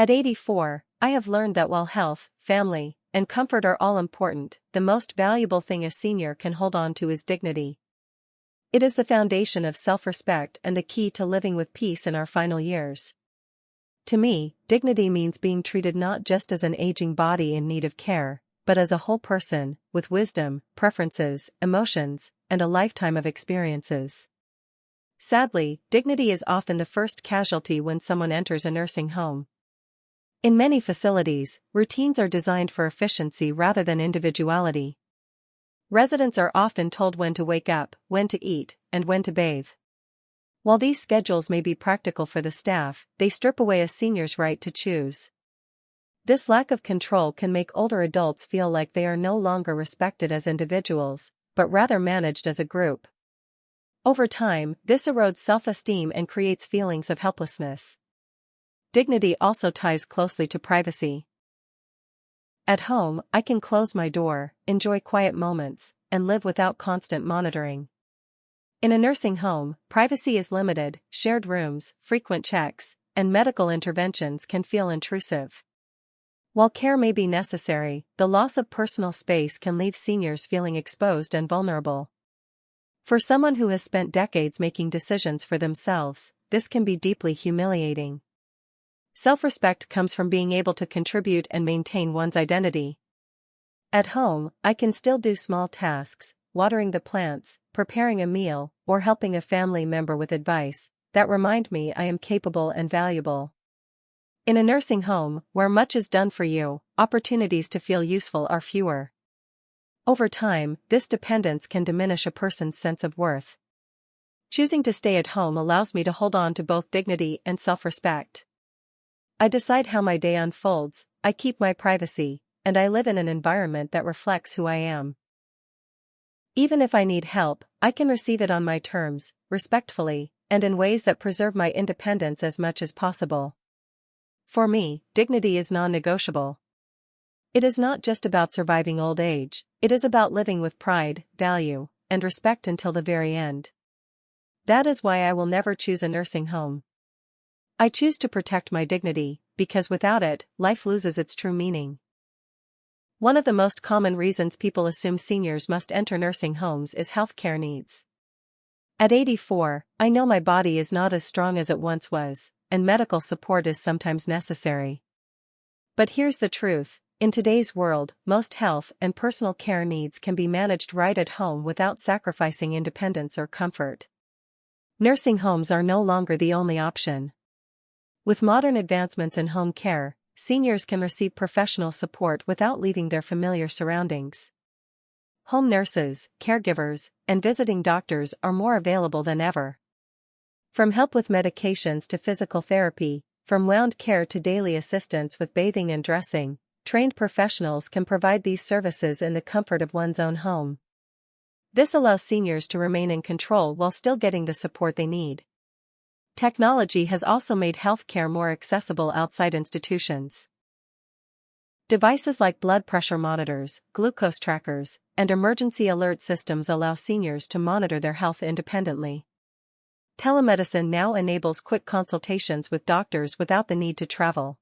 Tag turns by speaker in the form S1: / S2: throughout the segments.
S1: At 84, I have learned that while health, family, and comfort are all important, the most valuable thing a senior can hold on to is dignity. It is the foundation of self-respect and the key to living with peace in our final years. To me, dignity means being treated not just as an aging body in need of care, but as a whole person, with wisdom, preferences, emotions, and a lifetime of experiences. Sadly, dignity is often the first casualty when someone enters a nursing home. In many facilities, routines are designed for efficiency rather than individuality. Residents are often told when to wake up, when to eat, and when to bathe. While these schedules may be practical for the staff, they strip away a senior's right to choose. This lack of control can make older adults feel like they are no longer respected as individuals, but rather managed as a group. Over time, this erodes self-esteem and creates feelings of helplessness. Dignity also ties closely to privacy. At home, I can close my door, enjoy quiet moments, and live without constant monitoring. In a nursing home, privacy is limited, shared rooms, frequent checks, and medical interventions can feel intrusive. While care may be necessary, the loss of personal space can leave seniors feeling exposed and vulnerable. For someone who has spent decades making decisions for themselves, this can be deeply humiliating. Self-respect comes from being able to contribute and maintain one's identity. At home, I can still do small tasks, watering the plants, preparing a meal, or helping a family member with advice, that remind me I am capable and valuable. In a nursing home, where much is done for you, opportunities to feel useful are fewer. Over time, this dependence can diminish a person's sense of worth. Choosing to stay at home allows me to hold on to both dignity and self-respect. I decide how my day unfolds, I keep my privacy, and I live in an environment that reflects who I am. Even if I need help, I can receive it on my terms, respectfully, and in ways that preserve my independence as much as possible. For me, dignity is non-negotiable. It is not just about surviving old age, it is about living with pride, value, and respect until the very end. That is why I will never choose a nursing home. I choose to protect my dignity, because without it, life loses its true meaning. One of the most common reasons people assume seniors must enter nursing homes is healthcare needs. At 84, I know my body is not as strong as it once was, and medical support is sometimes necessary. But here's the truth. In today's world, most health and personal care needs can be managed right at home without sacrificing independence or comfort. Nursing homes are no longer the only option. With modern advancements in home care, seniors can receive professional support without leaving their familiar surroundings. Home nurses, caregivers, and visiting doctors are more available than ever. From help with medications to physical therapy, from wound care to daily assistance with bathing and dressing, trained professionals can provide these services in the comfort of one's own home. This allows seniors to remain in control while still getting the support they need. Technology has also made healthcare more accessible outside institutions. Devices like blood pressure monitors, glucose trackers, and emergency alert systems allow seniors to monitor their health independently. Telemedicine now enables quick consultations with doctors without the need to travel.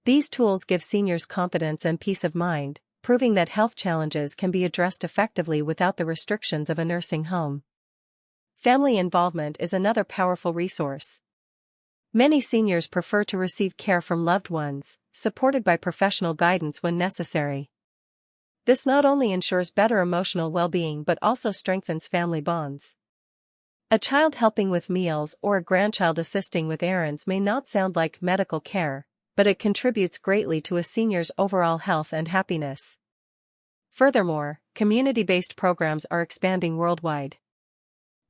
S1: These tools give seniors confidence and peace of mind, proving that health challenges can be addressed effectively without the restrictions of a nursing home. Family involvement is another powerful resource. Many seniors prefer to receive care from loved ones, supported by professional guidance when necessary. This not only ensures better emotional well-being but also strengthens family bonds. A child helping with meals or a grandchild assisting with errands may not sound like medical care, but it contributes greatly to a senior's overall health and happiness. Furthermore, community-based programs are expanding worldwide.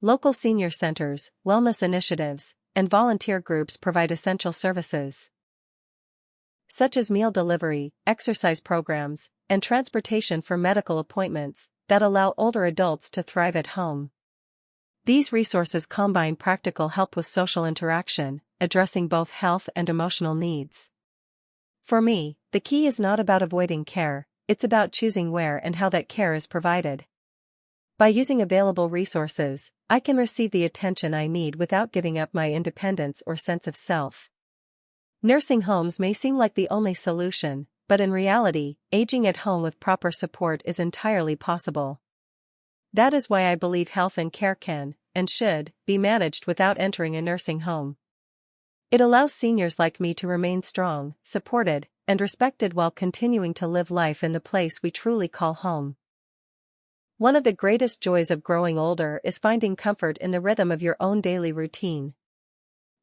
S1: Local senior centers, wellness initiatives, and volunteer groups provide essential services, such as meal delivery, exercise programs, and transportation for medical appointments, that allow older adults to thrive at home. These resources combine practical help with social interaction, addressing both health and emotional needs. For me, the key is not about avoiding care, it's about choosing where and how that care is provided. By using available resources, I can receive the attention I need without giving up my independence or sense of self. Nursing homes may seem like the only solution, but in reality, aging at home with proper support is entirely possible. That is why I believe health and care can, and should, be managed without entering a nursing home. It allows seniors like me to remain strong, supported, and respected while continuing to live life in the place we truly call home. One of the greatest joys of growing older is finding comfort in the rhythm of your own daily routine.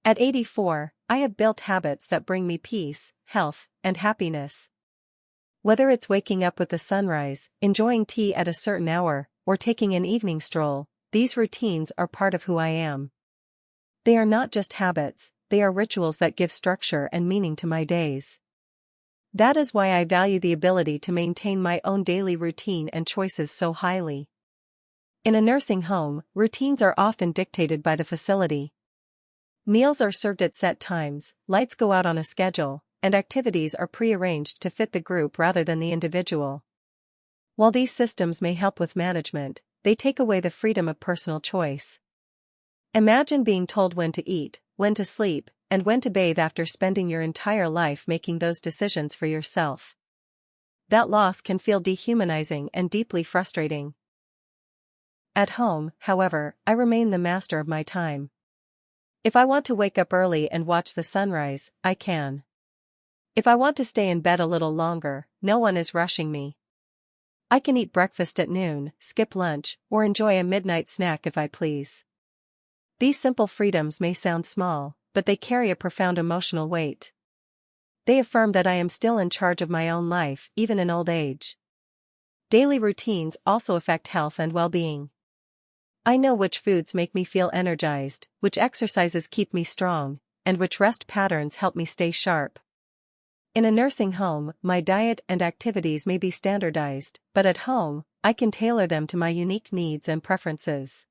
S1: At 84, I have built habits that bring me peace, health, and happiness. Whether it's waking up with the sunrise, enjoying tea at a certain hour, or taking an evening stroll, these routines are part of who I am. They are not just habits, they are rituals that give structure and meaning to my days. That is why I value the ability to maintain my own daily routine and choices so highly. In a nursing home, routines are often dictated by the facility. Meals are served at set times, lights go out on a schedule, and activities are pre-arranged to fit the group rather than the individual. While these systems may help with management, they take away the freedom of personal choice. Imagine being told when to eat, when to sleep, and when to bathe after spending your entire life making those decisions for yourself. That loss can feel dehumanizing and deeply frustrating. At home, however, I remain the master of my time. If I want to wake up early and watch the sunrise, I can. If I want to stay in bed a little longer, no one is rushing me. I can eat breakfast at noon, skip lunch, or enjoy a midnight snack if I please. These simple freedoms may sound small, but they carry a profound emotional weight. They affirm that I am still in charge of my own life, even in old age. Daily routines also affect health and well-being. I know which foods make me feel energized, which exercises keep me strong, and which rest patterns help me stay sharp. In a nursing home, my diet and activities may be standardized, but at home, I can tailor them to my unique needs and preferences.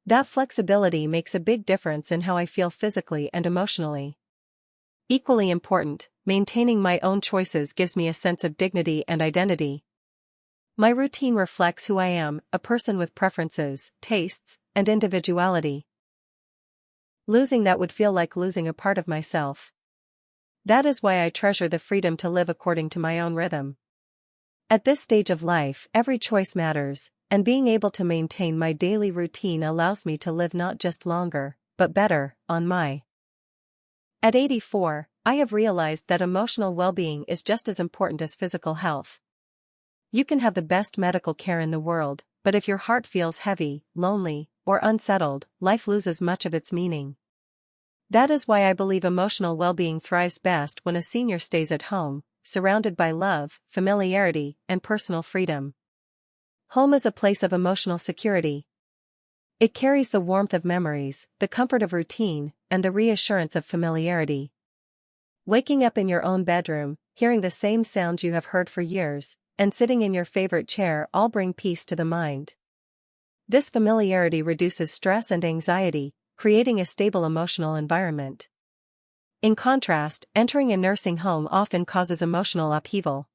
S1: That flexibility makes a big difference in how I feel physically and emotionally. Equally important, maintaining my own choices gives me a sense of dignity and identity. My routine reflects who I am, a person with preferences, tastes, and individuality. Losing that would feel like losing a part of myself. That is why I treasure the freedom to live according to my own rhythm. At this stage of life, every choice matters, and being able to maintain my daily routine allows me to live not just longer, but better, on my. At 84, I have realized that emotional well-being is just as important as physical health. You can have the best medical care in the world, but if your heart feels heavy, lonely, or unsettled, life loses much of its meaning. That is why I believe emotional well-being thrives best when a senior stays at home, surrounded by love, familiarity, and personal freedom. Home is a place of emotional security. It carries the warmth of memories, the comfort of routine, and the reassurance of familiarity. Waking up in your own bedroom, hearing the same sounds you have heard for years, and sitting in your favorite chair all bring peace to the mind. This familiarity reduces stress and anxiety, creating a stable emotional environment. In contrast, entering a nursing home often causes emotional upheaval.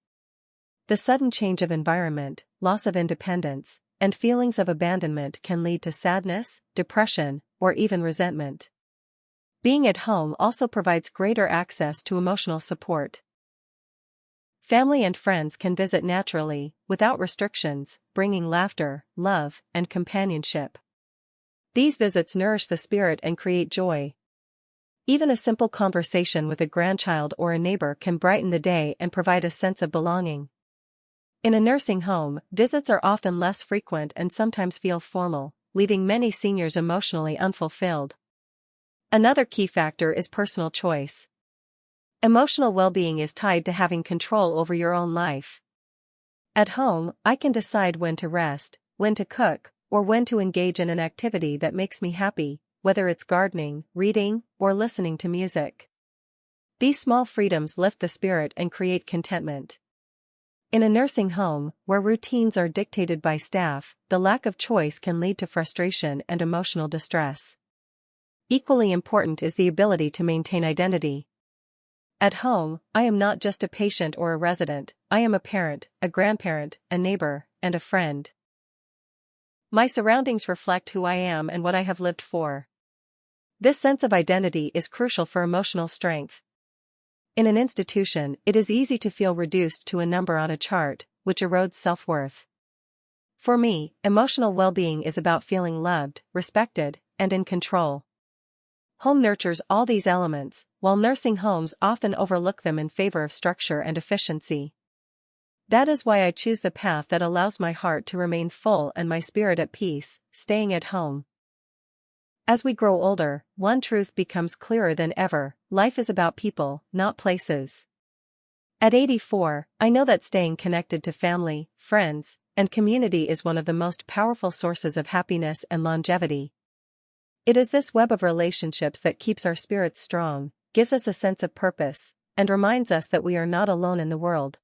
S1: The sudden change of environment, loss of independence, and feelings of abandonment can lead to sadness, depression, or even resentment. Being at home also provides greater access to emotional support. Family and friends can visit naturally, without restrictions, bringing laughter, love, and companionship. These visits nourish the spirit and create joy. Even a simple conversation with a grandchild or a neighbor can brighten the day and provide a sense of belonging. In a nursing home, visits are often less frequent and sometimes feel formal, leaving many seniors emotionally unfulfilled. Another key factor is personal choice. Emotional well-being is tied to having control over your own life. At home, I can decide when to rest, when to cook, or when to engage in an activity that makes me happy, whether it's gardening, reading, or listening to music. These small freedoms lift the spirit and create contentment. In a nursing home, where routines are dictated by staff, the lack of choice can lead to frustration and emotional distress. Equally important is the ability to maintain identity. At home, I am not just a patient or a resident, I am a parent, a grandparent, a neighbor, and a friend. My surroundings reflect who I am and what I have lived for. This sense of identity is crucial for emotional strength. In an institution, it is easy to feel reduced to a number on a chart, which erodes self-worth. For me, emotional well-being is about feeling loved, respected, and in control. Home nurtures all these elements, while nursing homes often overlook them in favor of structure and efficiency. That is why I choose the path that allows my heart to remain full and my spirit at peace, staying at home. As we grow older, one truth becomes clearer than ever: life is about people, not places. At 84, I know that staying connected to family, friends, and community is one of the most powerful sources of happiness and longevity. It is this web of relationships that keeps our spirits strong, gives us a sense of purpose, and reminds us that we are not alone in the world.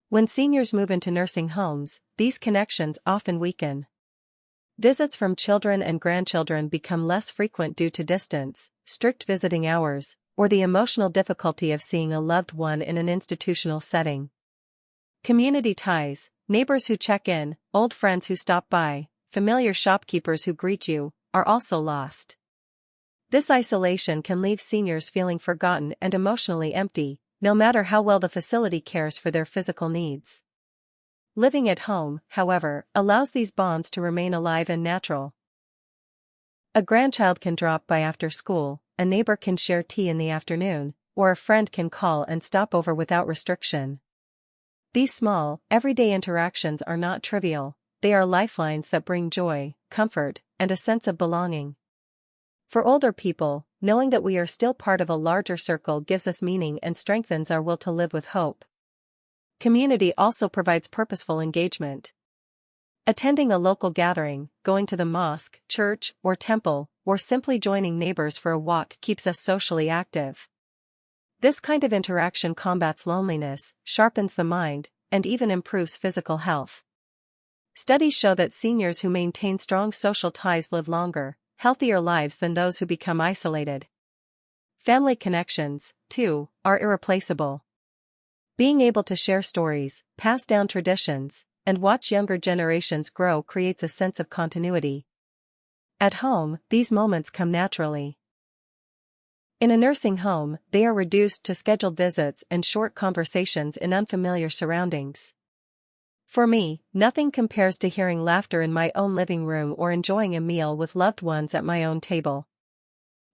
S1: When seniors move into nursing homes, these connections often weaken. Visits from children and grandchildren become less frequent due to distance, strict visiting hours, or the emotional difficulty of seeing a loved one in an institutional setting. Community ties, neighbors who check in, old friends who stop by, familiar shopkeepers who greet you, are also lost. This isolation can leave seniors feeling forgotten and emotionally empty, no matter how well the facility cares for their physical needs. Living at home, however, allows these bonds to remain alive and natural. A grandchild can drop by after school, a neighbor can share tea in the afternoon, or a friend can call and stop over without restriction. These small, everyday interactions are not trivial, they are lifelines that bring joy, comfort, and a sense of belonging. For older people, knowing that we are still part of a larger circle gives us meaning and strengthens our will to live with hope. Community also provides purposeful engagement. Attending a local gathering, going to the mosque, church, or temple, or simply joining neighbors for a walk keeps us socially active. This kind of interaction combats loneliness, sharpens the mind, and even improves physical health. Studies show that seniors who maintain strong social ties live longer, healthier lives than those who become isolated. Family connections, too, are irreplaceable. Being able to share stories, pass down traditions, and watch younger generations grow creates a sense of continuity. At home, these moments come naturally. In a nursing home, they are reduced to scheduled visits and short conversations in unfamiliar surroundings. For me, nothing compares to hearing laughter in my own living room or enjoying a meal with loved ones at my own table.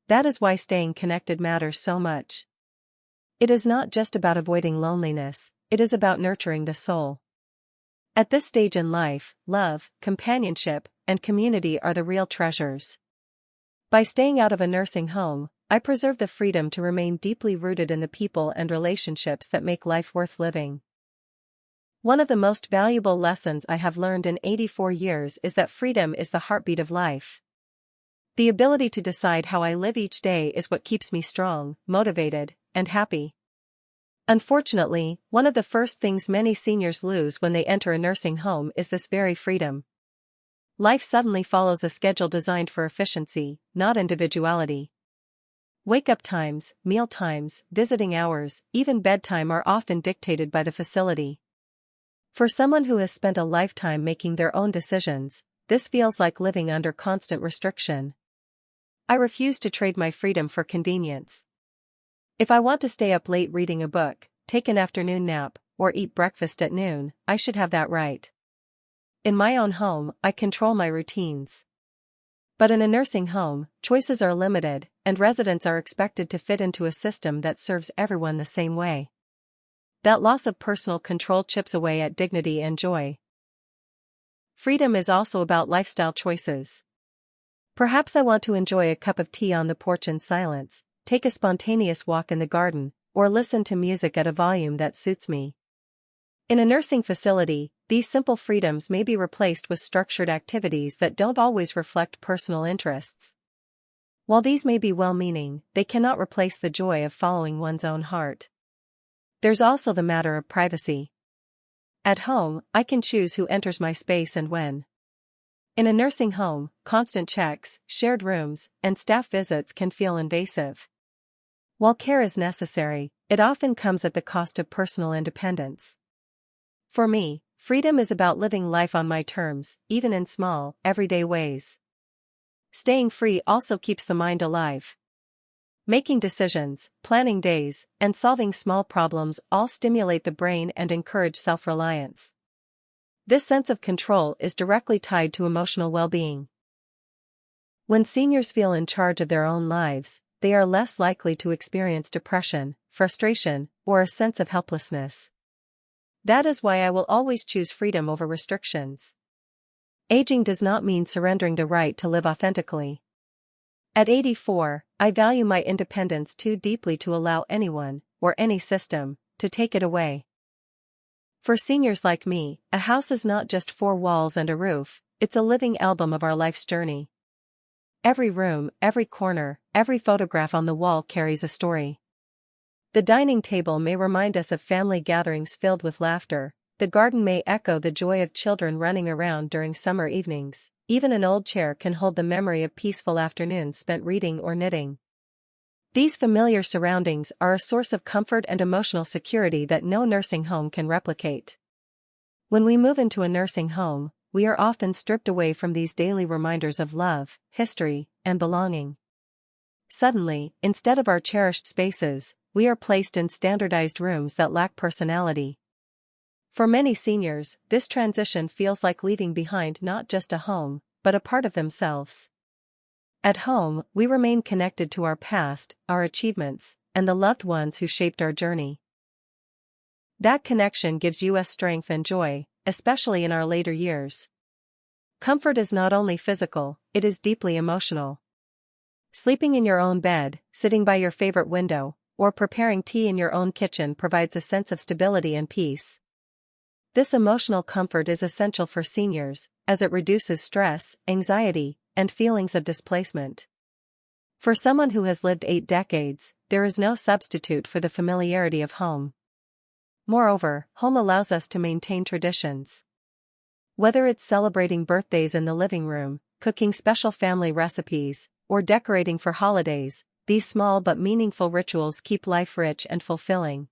S1: That is why staying connected matters so much. It is not just about avoiding loneliness, it is about nurturing the soul. At this stage in life, love, companionship, and community are the real treasures. By staying out of a nursing home, I preserve the freedom to remain deeply rooted in the people and relationships that make life worth living. One of the most valuable lessons I have learned in 84 years is that freedom is the heartbeat of life. The ability to decide how I live each day is what keeps me strong, motivated, and happy. Unfortunately, one of the first things many seniors lose when they enter a nursing home is this very freedom. Life suddenly follows a schedule designed for efficiency, not individuality. Wake-up times, meal times, visiting hours, even bedtime are often dictated by the facility. For someone who has spent a lifetime making their own decisions, this feels like living under constant restriction. I refuse to trade my freedom for convenience. If I want to stay up late reading a book, take an afternoon nap, or eat breakfast at noon, I should have that right. In my own home, I control my routines. But in a nursing home, choices are limited, and residents are expected to fit into a system that serves everyone the same way. That loss of personal control chips away at dignity and joy. Freedom is also about lifestyle choices. Perhaps I want to enjoy a cup of tea on the porch in silence, take a spontaneous walk in the garden, or listen to music at a volume that suits me. In a nursing facility, these simple freedoms may be replaced with structured activities that don't always reflect personal interests. While these may be well-meaning, they cannot replace the joy of following one's own heart. There's also the matter of privacy. At home, I can choose who enters my space and when. In a nursing home, constant checks, shared rooms, and staff visits can feel invasive. While care is necessary, it often comes at the cost of personal independence. For me, freedom is about living life on my terms, even in small, everyday ways. Staying free also keeps the mind alive. Making decisions, planning days, and solving small problems all stimulate the brain and encourage self-reliance. This sense of control is directly tied to emotional well-being. When seniors feel in charge of their own lives, they are less likely to experience depression, frustration, or a sense of helplessness. That is why I will always choose freedom over restrictions. Aging does not mean surrendering the right to live authentically. At 84, I value my independence too deeply to allow anyone, or any system, to take it away. For seniors like me, a house is not just four walls and a roof, it's a living album of our life's journey. Every room, every corner, every photograph on the wall carries a story. The dining table may remind us of family gatherings filled with laughter, the garden may echo the joy of children running around during summer evenings, even an old chair can hold the memory of peaceful afternoons spent reading or knitting. These familiar surroundings are a source of comfort and emotional security that no nursing home can replicate. When we move into a nursing home, we are often stripped away from these daily reminders of love, history, and belonging. Suddenly, instead of our cherished spaces, we are placed in standardized rooms that lack personality. For many seniors, this transition feels like leaving behind not just a home, but a part of themselves. At home, we remain connected to our past, our achievements, and the loved ones who shaped our journey. That connection gives us strength and joy, especially in our later years. Comfort is not only physical, it is deeply emotional. Sleeping in your own bed, sitting by your favorite window, or preparing tea in your own kitchen provides a sense of stability and peace. This emotional comfort is essential for seniors, as it reduces stress, anxiety, and feelings of displacement. For someone who has lived 8 decades, there is no substitute for the familiarity of home. Moreover, home allows us to maintain traditions. Whether it's celebrating birthdays in the living room, cooking special family recipes, or decorating for holidays, these small but meaningful rituals keep life rich and fulfilling.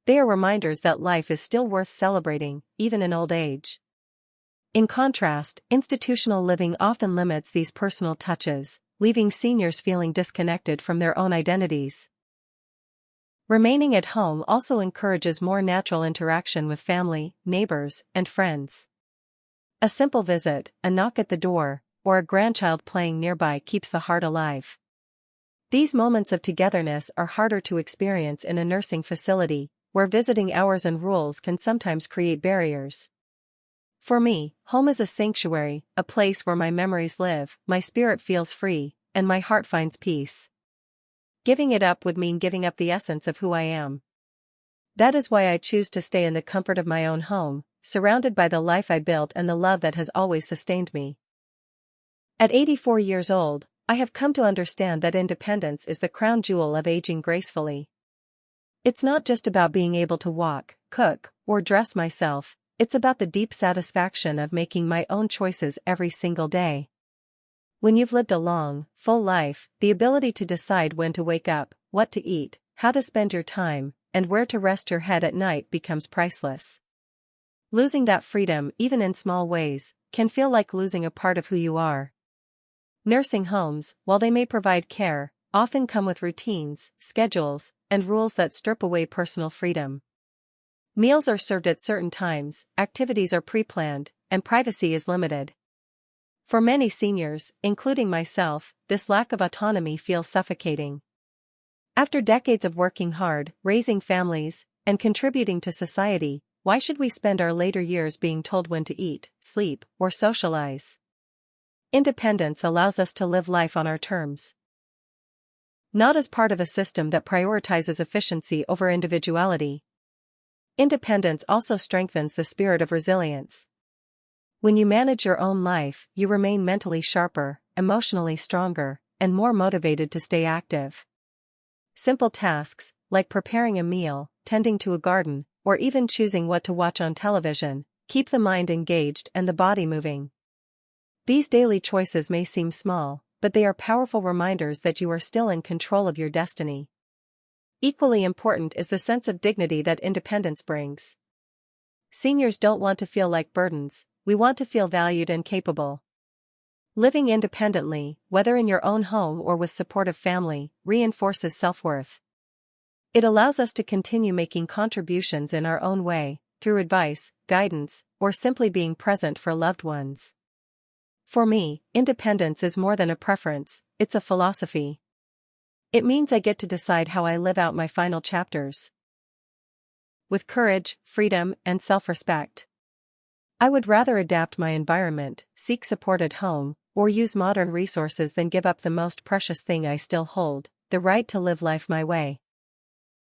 S1: They are reminders that life is still worth celebrating, even in old age. In contrast, institutional living often limits these personal touches, leaving seniors feeling disconnected from their own identities. Remaining at home also encourages more natural interaction with family, neighbors, and friends. A simple visit, a knock at the door, or a grandchild playing nearby keeps the heart alive. These moments of togetherness are harder to experience in a nursing facility, where visiting hours and rules can sometimes create barriers. For me, home is a sanctuary, a place where my memories live, my spirit feels free, and my heart finds peace. Giving it up would mean giving up the essence of who I am. That is why I choose to stay in the comfort of my own home, surrounded by the life I built and the love that has always sustained me. At 84 years old, I have come to understand that independence is the crown jewel of aging gracefully. It's not just about being able to walk, cook, or dress myself, it's about the deep satisfaction of making my own choices every single day. When you've lived a long, full life, the ability to decide when to wake up, what to eat, how to spend your time, and where to rest your head at night becomes priceless. Losing that freedom, even in small ways, can feel like losing a part of who you are. Nursing homes, while they may provide care, often come with routines, schedules, and rules that strip away personal freedom. Meals are served at certain times, activities are pre-planned, and privacy is limited. For many seniors, including myself, this lack of autonomy feels suffocating. After decades of working hard, raising families, and contributing to society, why should we spend our later years being told when to eat, sleep, or socialize? Independence allows us to live life on our terms. Not as part of a system that prioritizes efficiency over individuality. Independence also strengthens the spirit of resilience. When you manage your own life, you remain mentally sharper, emotionally stronger, and more motivated to stay active. Simple tasks, like preparing a meal, tending to a garden, or even choosing what to watch on television, keep the mind engaged and the body moving. These daily choices may seem small, but they are powerful reminders that you are still in control of your destiny. Equally important is the sense of dignity that independence brings. Seniors don't want to feel like burdens, we want to feel valued and capable. Living independently, whether in your own home or with supportive family, reinforces self-worth. It allows us to continue making contributions in our own way, through advice, guidance, or simply being present for loved ones. For me, independence is more than a preference, it's a philosophy. It means I get to decide how I live out my final chapters. With courage, freedom, and self-respect. I would rather adapt my environment, seek support at home, or use modern resources than give up the most precious thing I still hold, the right to live life my way.